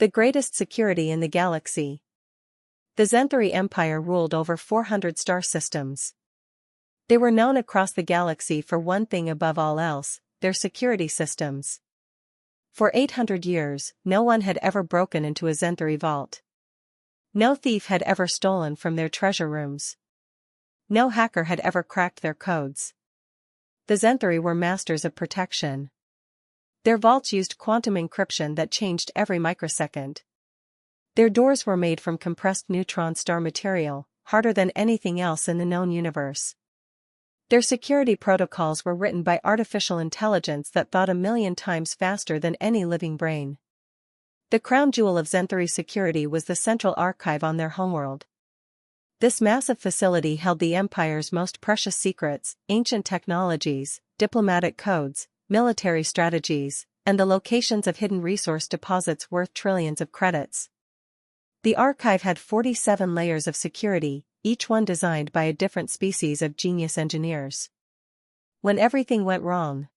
The greatest security in the galaxy. The Zenthari Empire ruled over 400 star systems. They were known across the galaxy for one thing above all else, their security systems. For 800 years, no one had ever broken into a Zenthari vault. No thief had ever stolen from their treasure rooms. No hacker had ever cracked their codes. The Zenthari were masters of protection. Their vaults used quantum encryption that changed every microsecond. Their doors were made from compressed neutron star material, harder than anything else in the known universe. Their security protocols were written by artificial intelligence that thought 1,000,000 times faster than any living brain. The crown jewel of Zenthari security was the central archive on their homeworld. This massive facility held the Empire's most precious secrets, ancient technologies, diplomatic codes, military strategies, and the locations of hidden resource deposits worth trillions of credits. The archive had 47 layers of security, each one designed by a different species of genius engineers. When everything went wrong,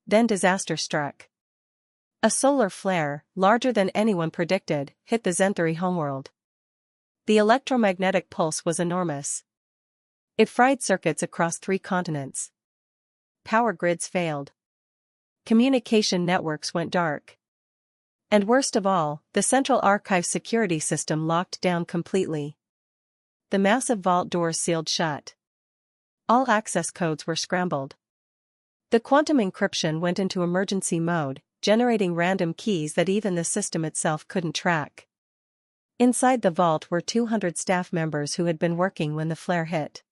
then disaster struck. A solar flare, larger than anyone predicted, hit the Zenthari homeworld. The electromagnetic pulse was enormous. It fried circuits across 3 continents. Power grids failed. Communication networks went dark. And worst of all, the central archive security system locked down completely. The massive vault doors sealed shut. All access codes were scrambled. The quantum encryption went into emergency mode, generating random keys that even the system itself couldn't track. Inside the vault were 200 staff members who had been working when the flare hit.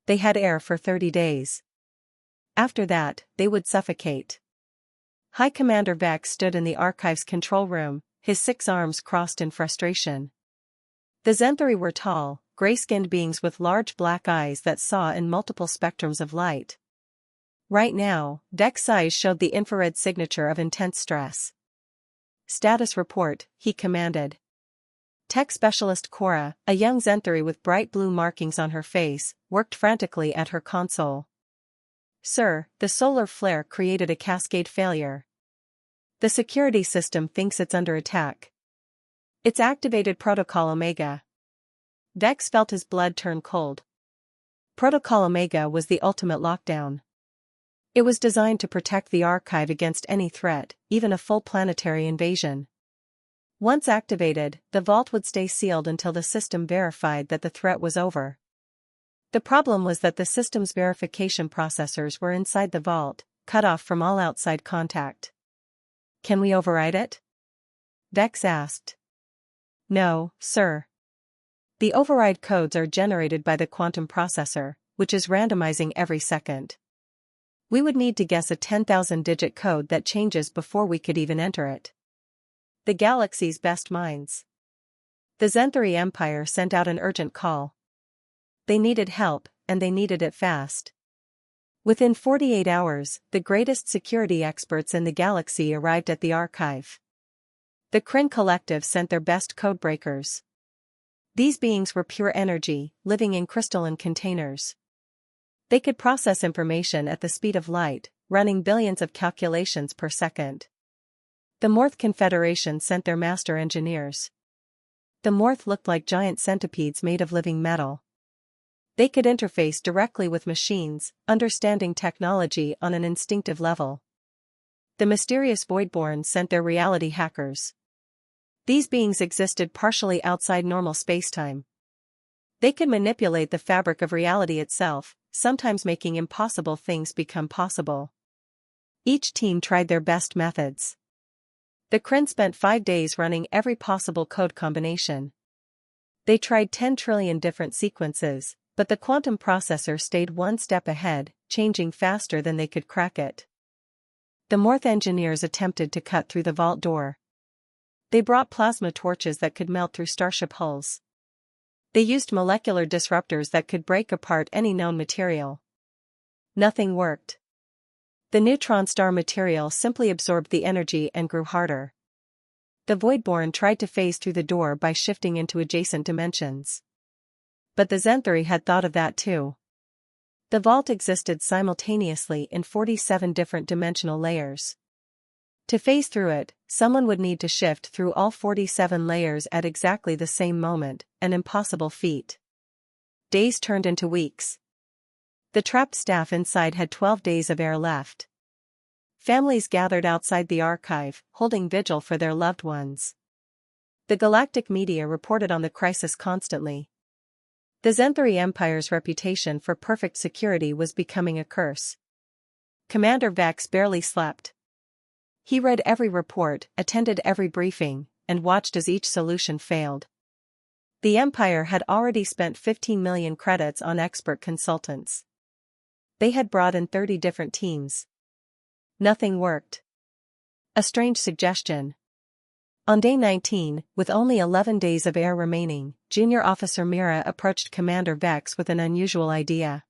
They had air for 30 days. After that, they would suffocate. High Commander Vex stood in the archive's control room, his 6 arms crossed in frustration. The Zenthari were tall, gray-skinned beings with large black eyes that saw in multiple spectrums of light. Right now, Vex's eyes showed the infrared signature of intense stress. "Status report," he commanded. Tech specialist Cora, a young Zenthari with bright blue markings on her face, worked frantically at her console. "Sir, the solar flare created a cascade failure. The security system thinks it's under attack. It's activated Protocol Omega." Vex felt his blood turn cold. Protocol Omega was the ultimate lockdown. It was designed to protect the archive against any threat, even a full planetary invasion. Once activated, the vault would stay sealed until the system verified that the threat was over. The problem was that the system's verification processors were inside the vault, cut off from all outside contact. "Can we override it?" Vex asked. "No, sir. The override codes are generated by the quantum processor, which is randomizing every second. We would need to guess a 10,000-digit code that changes before we could even enter it." The galaxy's best minds. The Zenthari Empire sent out an urgent call. They needed help, and they needed it fast. Within 48 hours, the greatest security experts in the galaxy arrived at the archive. The Kryn Collective sent their best codebreakers. These beings were pure energy, living in crystalline containers. They could process information at the speed of light, running billions of calculations per second. The Morth Confederation sent their master engineers. The Morth looked like giant centipedes made of living metal. They could interface directly with machines, understanding technology on an instinctive level. The mysterious Voidborn sent their reality hackers. These beings existed partially outside normal spacetime. They could manipulate the fabric of reality itself, sometimes making impossible things become possible. Each team tried their best methods. The Kryn spent 5 days running every possible code combination. They tried 10 trillion different sequences, but the quantum processor stayed one step ahead, changing faster than they could crack it. The Morth engineers attempted to cut through the vault door. They brought plasma torches that could melt through starship hulls. They used molecular disruptors that could break apart any known material. Nothing worked. The neutron star material simply absorbed the energy and grew harder. The Voidborn tried to phase through the door by shifting into adjacent dimensions. But the Zenthari had thought of that too. The vault existed simultaneously in 47 different dimensional layers. To phase through it, someone would need to shift through all 47 layers at exactly the same moment, an impossible feat. Days turned into weeks. The trapped staff inside had 12 days of air left. Families gathered outside the archive, holding vigil for their loved ones. The galactic media reported on the crisis constantly. The Zenthari Empire's reputation for perfect security was becoming a curse. Commander Vex barely slept. He read every report, attended every briefing, and watched as each solution failed. The Empire had already spent 15 million credits on expert consultants. They had brought in 30 different teams. Nothing worked. A strange suggestion. On day 19, with only 11 days of air remaining, Junior Officer Mira approached Commander Vex with an unusual idea.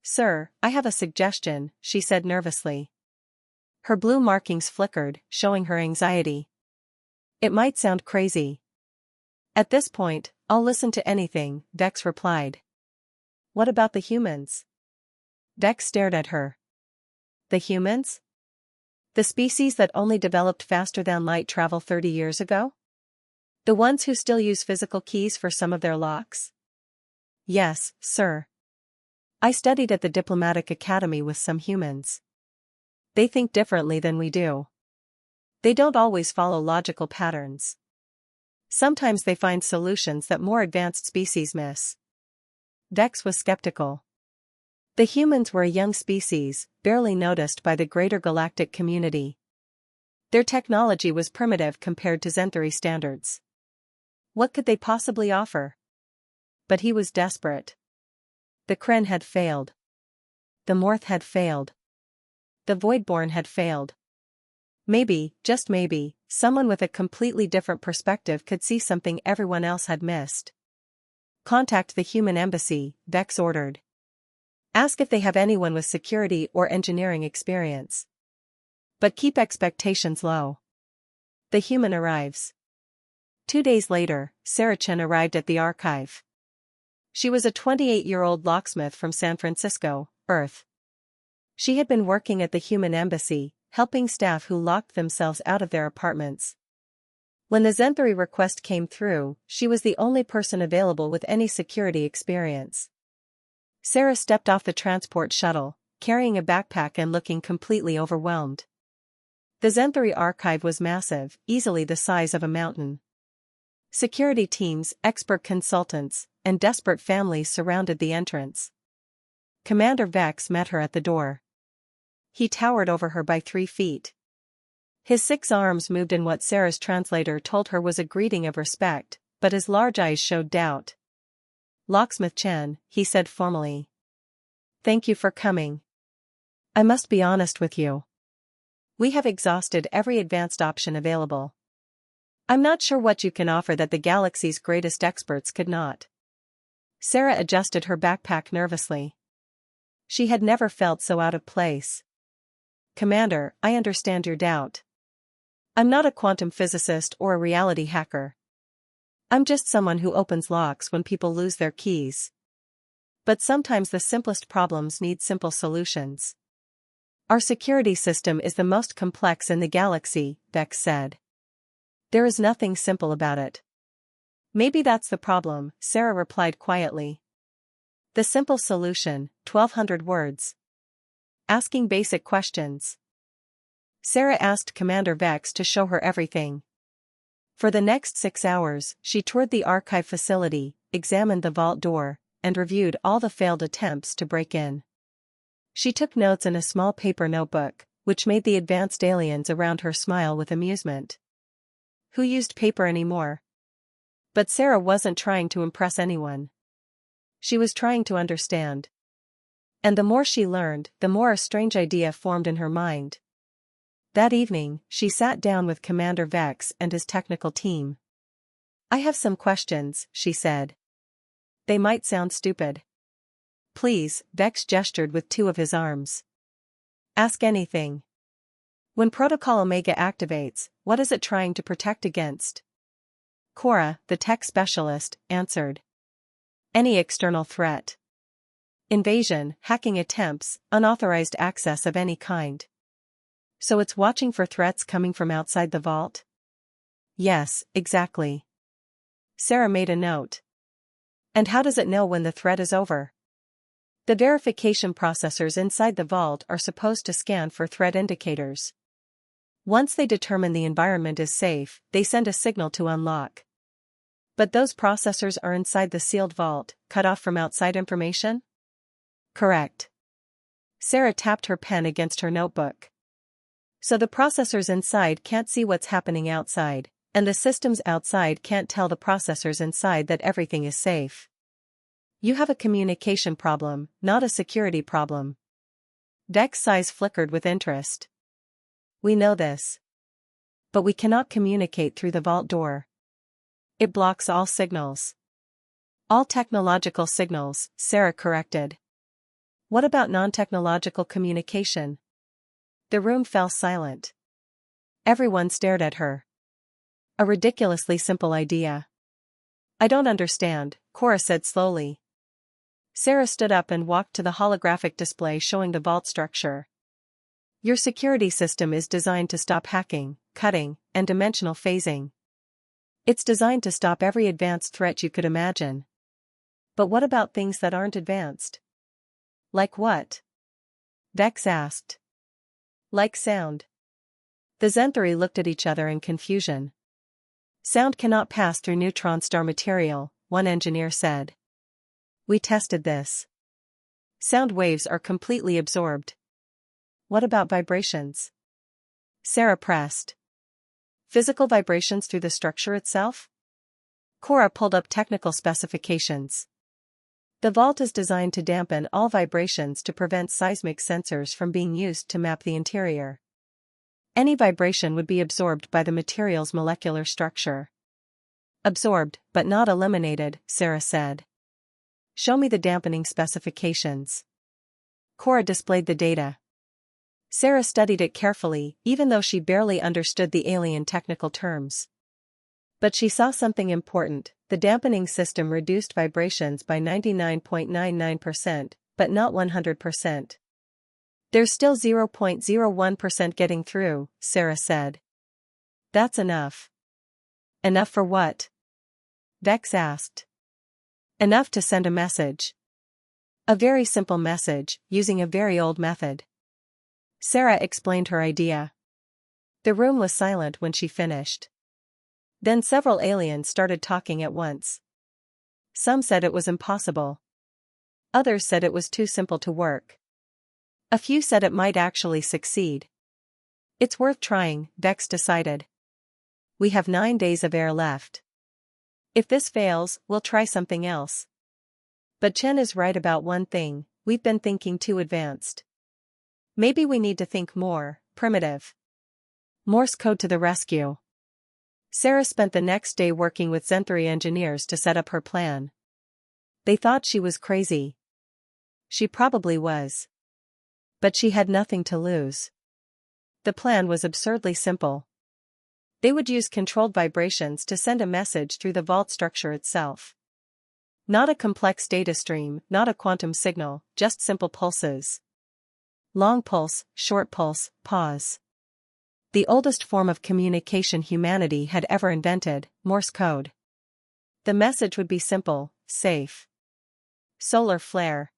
"Sir, I have a suggestion," she said nervously. Her blue markings flickered, showing her anxiety. "It might sound crazy." "At this point, I'll listen to anything," Vex replied. "What about the humans?" Vex stared at her. "The humans? The species that only developed faster than light travel 30 years ago? The ones who still use physical keys for some of their locks?" "Yes, sir. I studied at the Diplomatic Academy with some humans. They think differently than we do. They don't always follow logical patterns. Sometimes they find solutions that more advanced species miss." Vex was skeptical. The humans were a young species, barely noticed by the greater galactic community. Their technology was primitive compared to Zenthari standards. What could they possibly offer? But he was desperate. The Kren had failed. The Morth had failed. The Voidborn had failed. Maybe, just maybe, someone with a completely different perspective could see something everyone else had missed. "Contact the human embassy," Vex ordered. "Ask if they have anyone with security or engineering experience. But keep expectations low." The human arrives. 2 days later, Sarah Chen arrived at the archive. She was a 28-year-old locksmith from San Francisco, Earth. She had been working at the human embassy, helping staff who locked themselves out of their apartments. When the Zenthari request came through, she was the only person available with any security experience. Sarah stepped off the transport shuttle, carrying a backpack and looking completely overwhelmed. The Zenthari archive was massive, easily the size of a mountain. Security teams, expert consultants, and desperate families surrounded the entrance. Commander Vex met her at the door. He towered over her by 3 feet. His 6 arms moved in what Sarah's translator told her was a greeting of respect, but his large eyes showed doubt. "Locksmith Chen," he said formally. "Thank you for coming. I must be honest with you. We have exhausted every advanced option available. I'm not sure what you can offer that the galaxy's greatest experts could not." Sarah adjusted her backpack nervously. She had never felt so out of place. "Commander, I understand your doubt. I'm not a quantum physicist or a reality hacker. I'm just someone who opens locks when people lose their keys. But sometimes the simplest problems need simple solutions. Our security system is the most complex in the galaxy," Vex said. "There is nothing simple about it." "Maybe that's the problem," Sarah replied quietly. "The simple solution, 1,200 words. Asking basic questions." Sarah asked Commander Vex to show her everything. For the next 6 hours, she toured the archive facility, examined the vault door, and reviewed all the failed attempts to break in. She took notes in a small paper notebook, which made the advanced aliens around her smile with amusement. Who used paper anymore? But Sarah wasn't trying to impress anyone. She was trying to understand. And the more she learned, the more a strange idea formed in her mind. That evening, she sat down with Commander Vex and his technical team. "I have some questions," she said. "They might sound stupid." "Please," Vex gestured with 2 of his arms. "Ask anything. When Protocol Omega activates, what is it trying to protect against?" Cora, the tech specialist, answered. "Any external threat. Invasion, hacking attempts, unauthorized access of any kind." So it's watching for threats coming from outside the vault? Yes, exactly. Sarah made a note. And how does it know when the threat is over? The verification processors inside the vault are supposed to scan for threat indicators. Once they determine the environment is safe, they send a signal to unlock. But those processors are inside the sealed vault, cut off from outside information? Correct. Sarah tapped her pen against her notebook. So the processors inside can't see what's happening outside, and the systems outside can't tell the processors inside that everything is safe. You have a communication problem, not a security problem. Vec's eyes flickered with interest. We know this. But we cannot communicate through the vault door. It blocks all signals. All technological signals, Sarah corrected. What about non-technological communication? The room fell silent. Everyone stared at her. A ridiculously simple idea. I don't understand, Cora said slowly. Sarah stood up and walked to the holographic display showing the vault structure. Your security system is designed to stop hacking, cutting, and dimensional phasing. It's designed to stop every advanced threat you could imagine. But what about things that aren't advanced? Like what? Vex asked. Like sound. The Zenthari looked at each other in confusion. Sound cannot pass through neutron star material, one engineer said. We tested this. Sound waves are completely absorbed. What about vibrations? Sarah pressed. Physical vibrations through the structure itself? Cora pulled up technical specifications. The vault is designed to dampen all vibrations to prevent seismic sensors from being used to map the interior. Any vibration would be absorbed by the material's molecular structure. Absorbed, but not eliminated, Sarah said. Show me the dampening specifications. Cora displayed the data. Sarah studied it carefully, even though she barely understood the alien technical terms. But she saw something important. The dampening system reduced vibrations by 99.99%, but not 100%. There's still 0.01% getting through, Sarah said. That's enough. Enough for what? Vex asked. Enough to send a message. A very simple message, using a very old method. Sarah explained her idea. The room was silent when she finished. Then several aliens started talking at once. Some said it was impossible. Others said it was too simple to work. A few said it might actually succeed. It's worth trying, Vex decided. We have 9 days of air left. If this fails, we'll try something else. But Chen is right about one thing, we've been thinking too advanced. Maybe we need to think more primitive. Morse code to the rescue. Sarah spent the next day working with Zenthari engineers to set up her plan. They thought she was crazy. She probably was. But she had nothing to lose. The plan was absurdly simple. They would use controlled vibrations to send a message through the vault structure itself. Not a complex data stream, not a quantum signal, just simple pulses. Long pulse, short pulse, pause. The oldest form of communication humanity had ever invented, Morse code. The message would be simple, safe. Solar flare.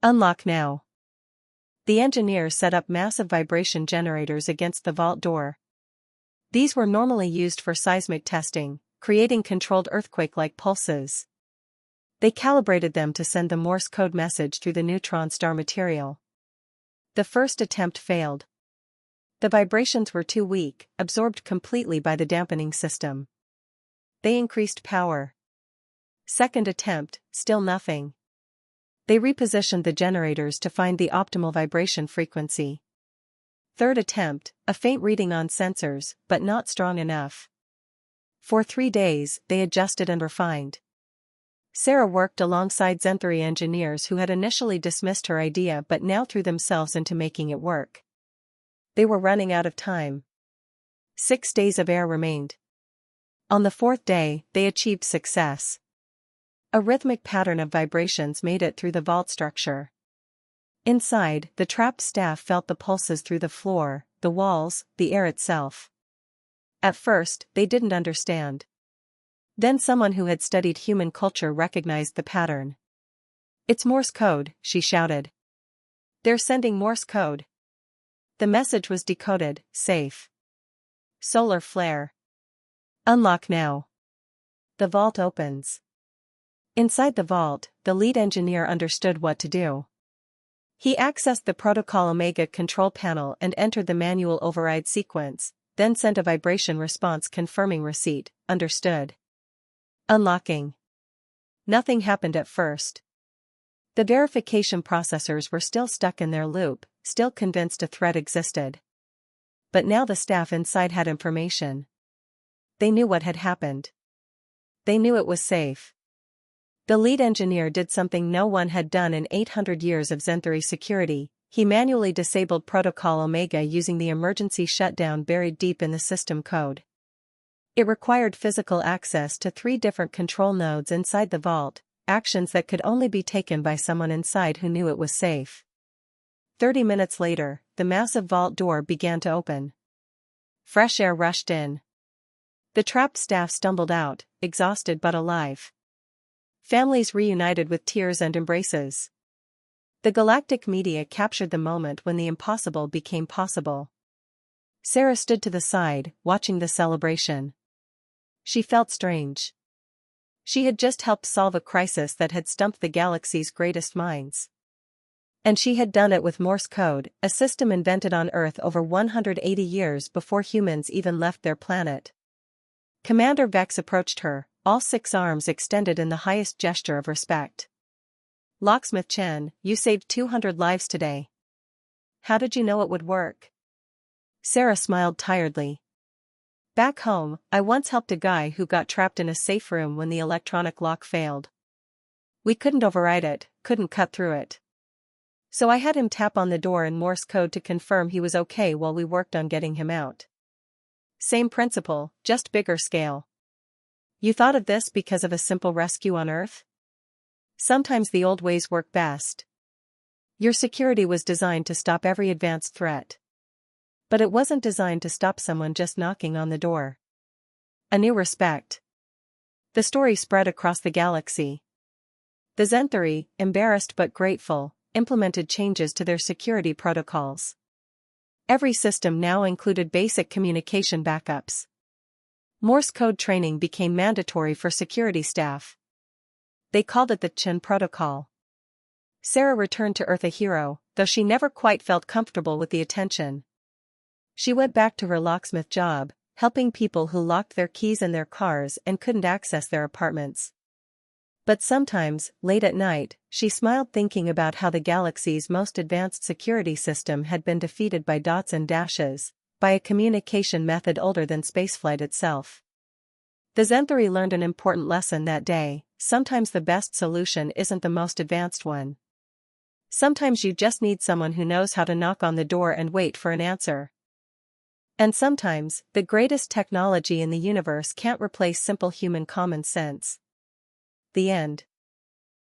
Unlock now. The engineers set up massive vibration generators against the vault door. These were normally used for seismic testing, creating controlled earthquake-like pulses. They calibrated them to send the Morse code message through the neutron star material. The first attempt failed. The vibrations were too weak, absorbed completely by the dampening system. They increased power. Second attempt, still nothing. They repositioned the generators to find the optimal vibration frequency. Third attempt, a faint reading on sensors, but not strong enough. For 3 days, they adjusted and refined. Sarah worked alongside Zenthari engineers who had initially dismissed her idea but now threw themselves into making it work. They were running out of time. 6 days of air remained. On the 4th day, they achieved success. A rhythmic pattern of vibrations made it through the vault structure. Inside, the trapped staff felt the pulses through the floor, the walls, the air itself. At first, they didn't understand. Then someone who had studied human culture recognized the pattern. "It's Morse code," she shouted. "They're sending Morse code." The message was decoded: safe. Solar flare. Unlock now. The vault opens. Inside the vault, the lead engineer understood what to do. He accessed the Protocol Omega control panel and entered the manual override sequence, then sent a vibration response confirming receipt. Understood. Unlocking. Nothing happened at first. The verification processors were still stuck in their loop, still convinced a threat existed. But now the staff inside had information. They knew what had happened. They knew it was safe. The lead engineer did something no one had done in 800 years of Zenthary security. He manually disabled Protocol Omega using the emergency shutdown buried deep in the system code. It required physical access to 3 different control nodes inside the vault, actions that could only be taken by someone inside who knew it was safe. 30 minutes later, the massive vault door began to open. Fresh air rushed in. The trapped staff stumbled out, exhausted but alive. Families reunited with tears and embraces. The galactic media captured the moment when the impossible became possible. Sarah stood to the side, watching the celebration. She felt strange. She had just helped solve a crisis that had stumped the galaxy's greatest minds. And she had done it with Morse code, a system invented on Earth over 180 years before humans even left their planet. Commander Vex approached her, all 6 arms extended in the highest gesture of respect. "Locksmith Chen, you saved 200 lives today. How did you know it would work?" Sarah smiled tiredly. "Back home, I once helped a guy who got trapped in a safe room when the electronic lock failed. We couldn't override it, couldn't cut through it. So I had him tap on the door in Morse code to confirm he was okay while we worked on getting him out. Same principle, just bigger scale. You thought of this because of a simple rescue on Earth? Sometimes the old ways work best. Your security was designed to stop every advanced threat. But it wasn't designed to stop someone just knocking on the door. A new respect." The story spread across the galaxy. The Zenthary, embarrassed but grateful, implemented changes to their security protocols. Every system now included basic communication backups. Morse code training became mandatory for security staff. They called it the Chen Protocol. Sarah returned to Earth a hero, though she never quite felt comfortable with the attention. She went back to her locksmith job, helping people who locked their keys in their cars and couldn't access their apartments. But sometimes, late at night, she smiled thinking about how the galaxy's most advanced security system had been defeated by dots and dashes, by a communication method older than spaceflight itself. The Zenthary learned an important lesson that day: sometimes the best solution isn't the most advanced one. Sometimes you just need someone who knows how to knock on the door and wait for an answer. And sometimes, the greatest technology in the universe can't replace simple human common sense. The end.